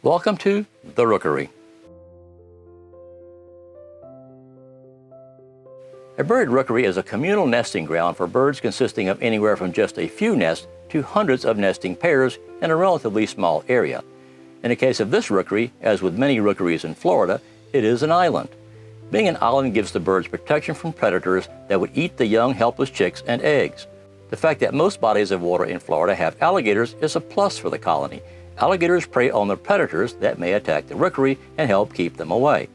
Welcome to the Rookery. A bird rookery is a communal nesting ground for birds consisting of anywhere from just a few nests to hundreds of nesting pairs in a relatively small area. In the case of this rookery, as with many rookeries in Florida, it is an island. Being an island gives the birds protection from predators that would eat the young, helpless chicks and eggs. The fact that most bodies of water in Florida have alligators is a plus for the colony. Alligators prey on the predators that may attack the rookery and help keep them away.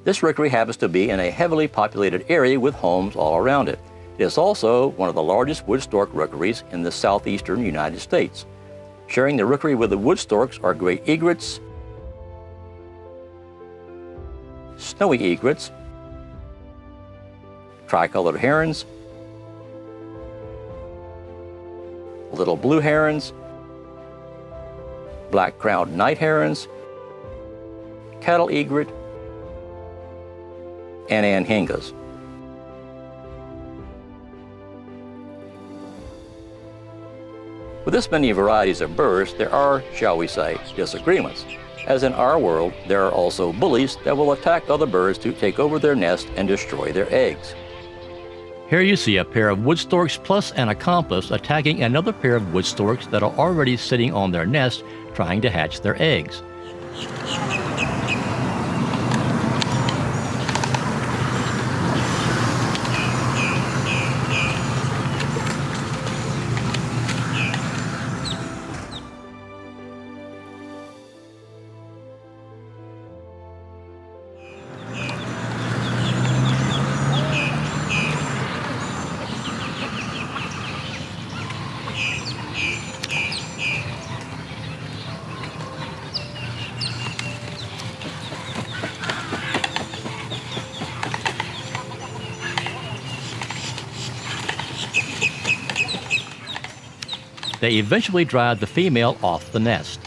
This rookery happens to be in a heavily populated area with homes all around it. It is also one of the largest wood stork rookeries in the southeastern United States. Sharing the rookery with the wood storks are great egrets, snowy egrets, tricolored herons, little blue herons, black-crowned night herons, cattle egret, and anhingas. With this many varieties of birds, there are, shall we say, disagreements. As in our world, there are also bullies that will attack other birds to take over their nest and destroy their eggs. Here you see a pair of wood storks plus an accomplice attacking another pair of wood storks that are already sitting on their nest trying to hatch their eggs. They eventually drive the female off the nest.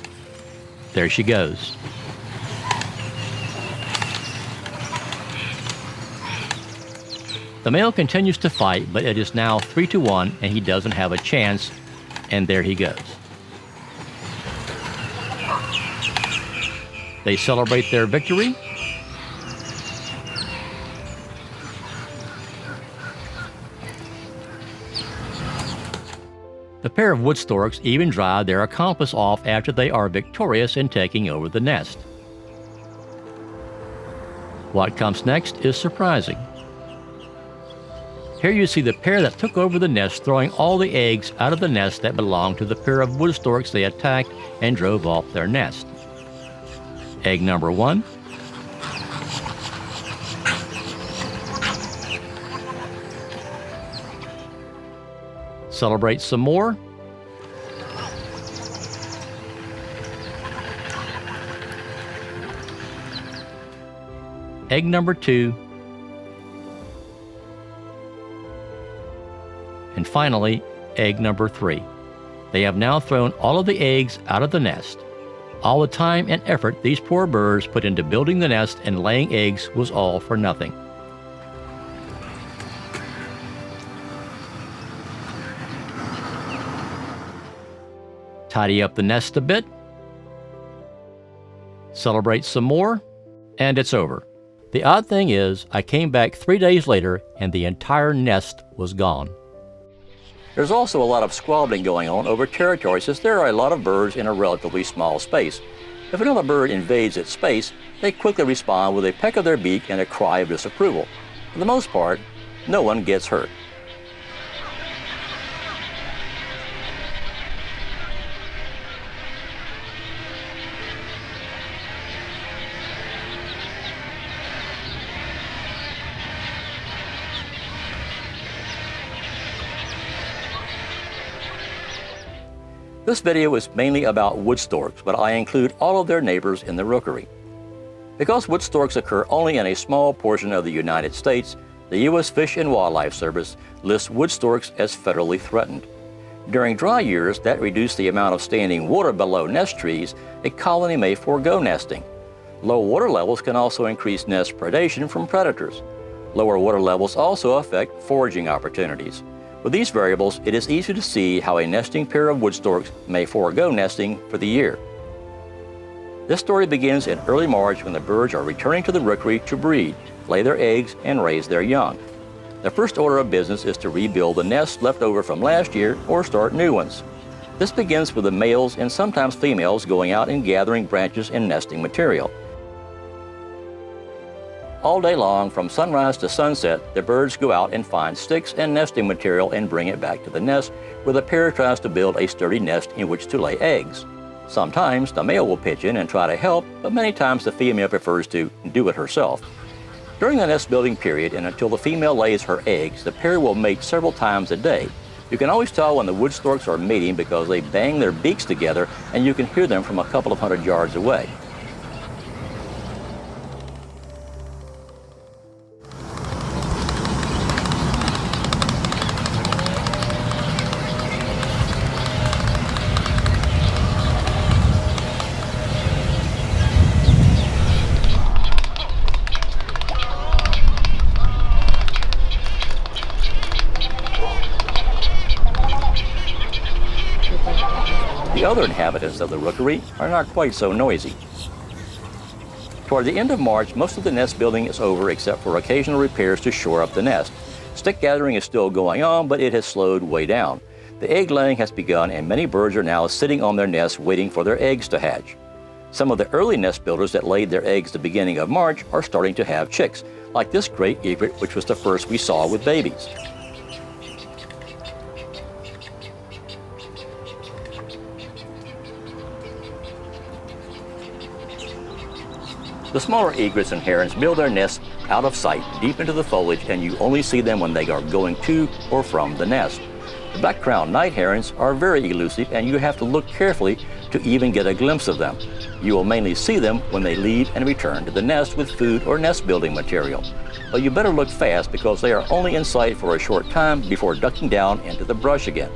There she goes. The male continues to fight, but it is now 3-1 and he doesn't have a chance, and there he goes. They celebrate their victory. The pair of wood storks even drive their accomplice off after they are victorious in taking over the nest. What comes next is surprising. Here you see the pair that took over the nest throwing all the eggs out of the nest that belonged to the pair of wood storks they attacked and drove off their nest. Egg number 1. Celebrate some more. Egg number 2. And finally, egg number 3. They have now thrown all of the eggs out of the nest. All the time and effort these poor birds put into building the nest and laying eggs was all for nothing. Tidy up the nest a bit, celebrate some more, and it's over. The odd thing is, I came back 3 days later and the entire nest was gone. There's also a lot of squabbling going on over territory since there are a lot of birds in a relatively small space. If another bird invades its space, they quickly respond with a peck of their beak and a cry of disapproval. For the most part, no one gets hurt. This video is mainly about wood storks, but I include all of their neighbors in the rookery. Because wood storks occur only in a small portion of the United States, the U.S. Fish and Wildlife Service lists wood storks as federally threatened. During dry years that reduce the amount of standing water below nest trees, a colony may forego nesting. Low water levels can also increase nest predation from predators. Lower water levels also affect foraging opportunities. With these variables, it is easy to see how a nesting pair of wood storks may forego nesting for the year. This story begins in early March when the birds are returning to the rookery to breed, lay their eggs, and raise their young. The first order of business is to rebuild the nests left over from last year or start new ones. This begins with the males and sometimes females going out and gathering branches and nesting material. All day long, from sunrise to sunset, the birds go out and find sticks and nesting material and bring it back to the nest, where the pair tries to build a sturdy nest in which to lay eggs. Sometimes the male will pitch in and try to help, but many times the female prefers to do it herself. During the nest building period and until the female lays her eggs, the pair will mate several times a day. You can always tell when the wood storks are mating because they bang their beaks together and you can hear them from a couple of hundred yards away. The other inhabitants of the rookery are not quite so noisy. Toward the end of March, most of the nest building is over except for occasional repairs to shore up the nest. Stick gathering is still going on, but it has slowed way down. The egg laying has begun and many birds are now sitting on their nests waiting for their eggs to hatch. Some of the early nest builders that laid their eggs the beginning of March are starting to have chicks, like this great egret, which was the first we saw with babies. The smaller egrets and herons build their nests out of sight, deep into the foliage, and you only see them when they are going to or from the nest. The black-crowned night herons are very elusive, and you have to look carefully to even get a glimpse of them. You will mainly see them when they leave and return to the nest with food or nest-building material. But you better look fast because they are only in sight for a short time before ducking down into the brush again.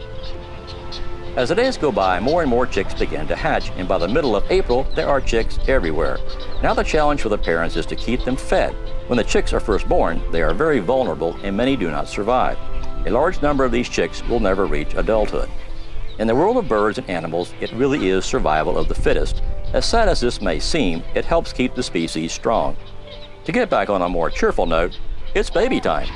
As the days go by, more and more chicks begin to hatch, and by the middle of April, there are chicks everywhere. Now the challenge for the parents is to keep them fed. When the chicks are first born, they are very vulnerable and many do not survive. A large number of these chicks will never reach adulthood. In the world of birds and animals, it really is survival of the fittest. As sad as this may seem, it helps keep the species strong. To get back on a more cheerful note, it's baby time.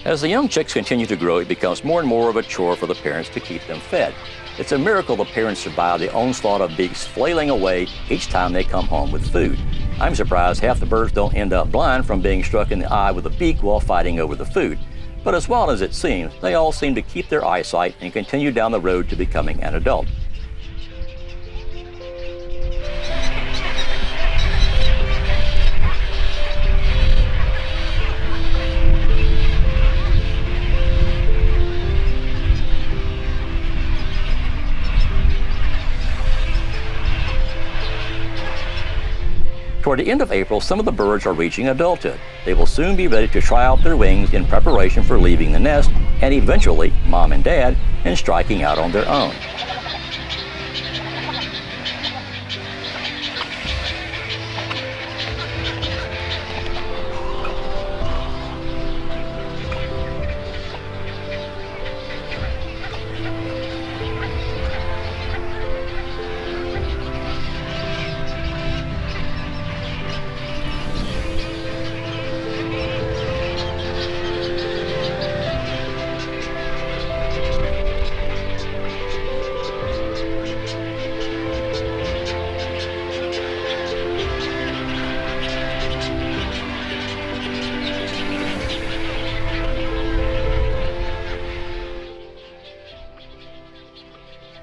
As the young chicks continue to grow, it becomes more and more of a chore for the parents to keep them fed. It's a miracle the parents survive the onslaught of beaks flailing away each time they come home with food. I'm surprised half the birds don't end up blind from being struck in the eye with a beak while fighting over the food. But as wild as it seems, they all seem to keep their eyesight and continue down the road to becoming an adult. Toward the end of April, some of the birds are reaching adulthood. They will soon be ready to try out their wings in preparation for leaving the nest and eventually, mom and dad, and striking out on their own.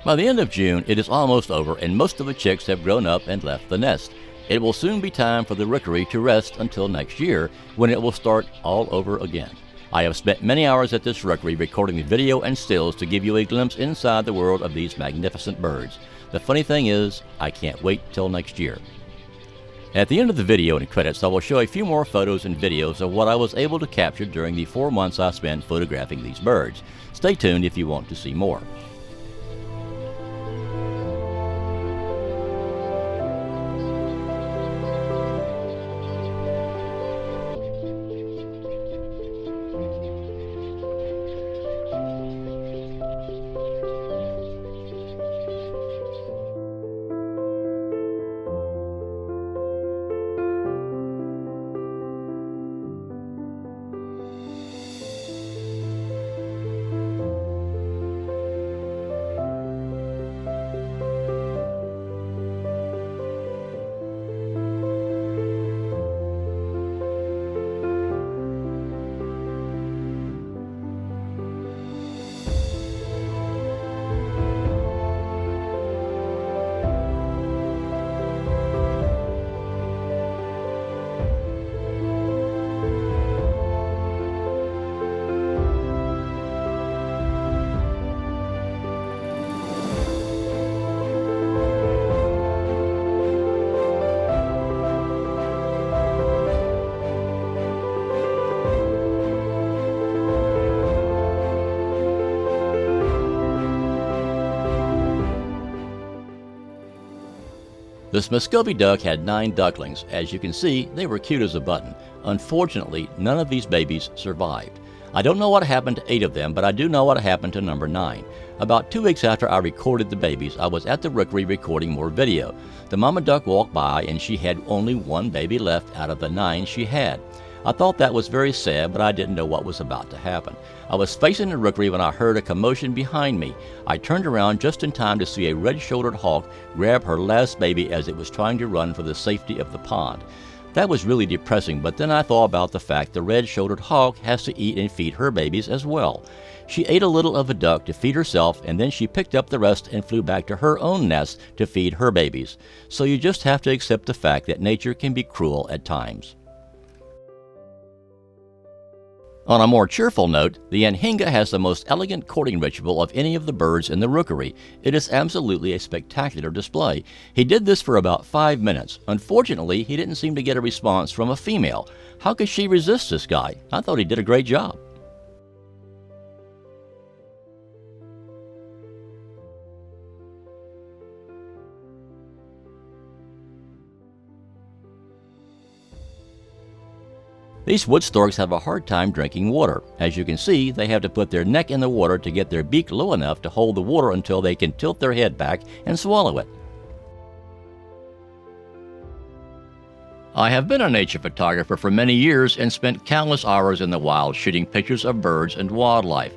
By the end of June, it is almost over and most of the chicks have grown up and left the nest. It will soon be time for the rookery to rest until next year, when it will start all over again. I have spent many hours at this rookery recording the video and stills to give you a glimpse inside the world of these magnificent birds. The funny thing is, I can't wait till next year. At the end of the video and credits, I will show a few more photos and videos of what I was able to capture during the 4 months I spent photographing these birds. Stay tuned if you want to see more. This Muscovy duck had 9 ducklings. As you can see, they were cute as a button. Unfortunately, none of these babies survived. I don't know what happened to 8 of them, but I do know what happened to number 9. About 2 weeks after I recorded the babies, I was at the rookery recording more video. The mama duck walked by and she had only 1 baby left out of the 9 she had. I thought that was very sad, but I didn't know what was about to happen. I was facing the rookery when I heard a commotion behind me. I turned around just in time to see a red-shouldered hawk grab her last baby as it was trying to run for the safety of the pond. That was really depressing, but then I thought about the fact the red-shouldered hawk has to eat and feed her babies as well. She ate a little of the duck to feed herself, and then she picked up the rest and flew back to her own nest to feed her babies. So you just have to accept the fact that nature can be cruel at times. On a more cheerful note, the anhinga has the most elegant courting ritual of any of the birds in the rookery. It is absolutely a spectacular display. He did this for about 5 minutes. Unfortunately, he didn't seem to get a response from a female. How could she resist this guy? I thought he did a great job. These wood storks have a hard time drinking water. As you can see, they have to put their neck in the water to get their beak low enough to hold the water until they can tilt their head back and swallow it. I have been a nature photographer for many years and spent countless hours in the wild shooting pictures of birds and wildlife.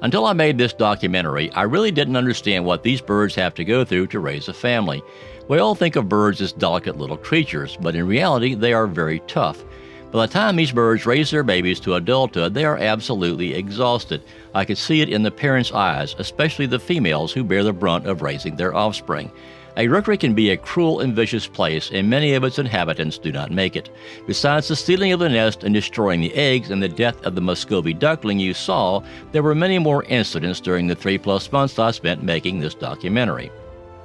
Until I made this documentary, I really didn't understand what these birds have to go through to raise a family. We all think of birds as delicate little creatures, but in reality they are very tough. By the time these birds raise their babies to adulthood, they are absolutely exhausted. I could see it in the parents' eyes, especially the females who bear the brunt of raising their offspring. A rookery can be a cruel and vicious place, and many of its inhabitants do not make it. Besides the stealing of the nest and destroying the eggs and the death of the Muscovy duckling you saw, there were many more incidents during the 3+ months I spent making this documentary.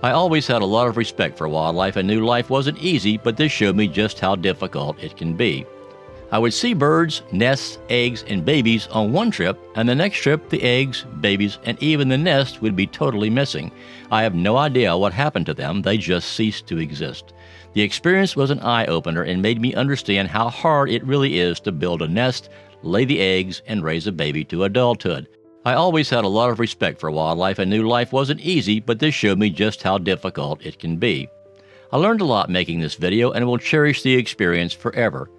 I always had a lot of respect for wildlife and knew life wasn't easy, but this showed me just how difficult it can be. I would see birds, nests, eggs, and babies on one trip, and the next trip the eggs, babies, and even the nest would be totally missing. I have no idea what happened to them, they just ceased to exist. The experience was an eye-opener and made me understand how hard it really is to build a nest, lay the eggs, and raise a baby to adulthood. I always had a lot of respect for wildlife and knew life wasn't easy, but this showed me just how difficult it can be. I learned a lot making this video and will cherish the experience forever.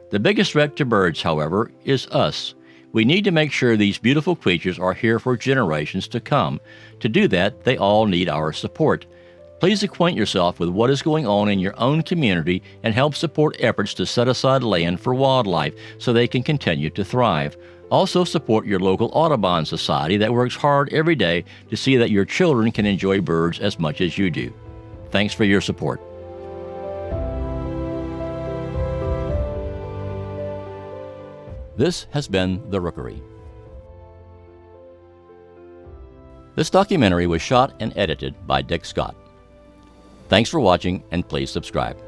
The biggest threat to birds, however, is us. We need to make sure these beautiful creatures are here for generations to come. To do that, they all need our support. Please acquaint yourself with what is going on in your own community and help support efforts to set aside land for wildlife so they can continue to thrive. Also support your local Audubon Society that works hard every day to see that your children can enjoy birds as much as you do. Thanks for your support. This has been The Rookery. This documentary was shot and edited by Dick Scott. Thanks for watching, and please subscribe.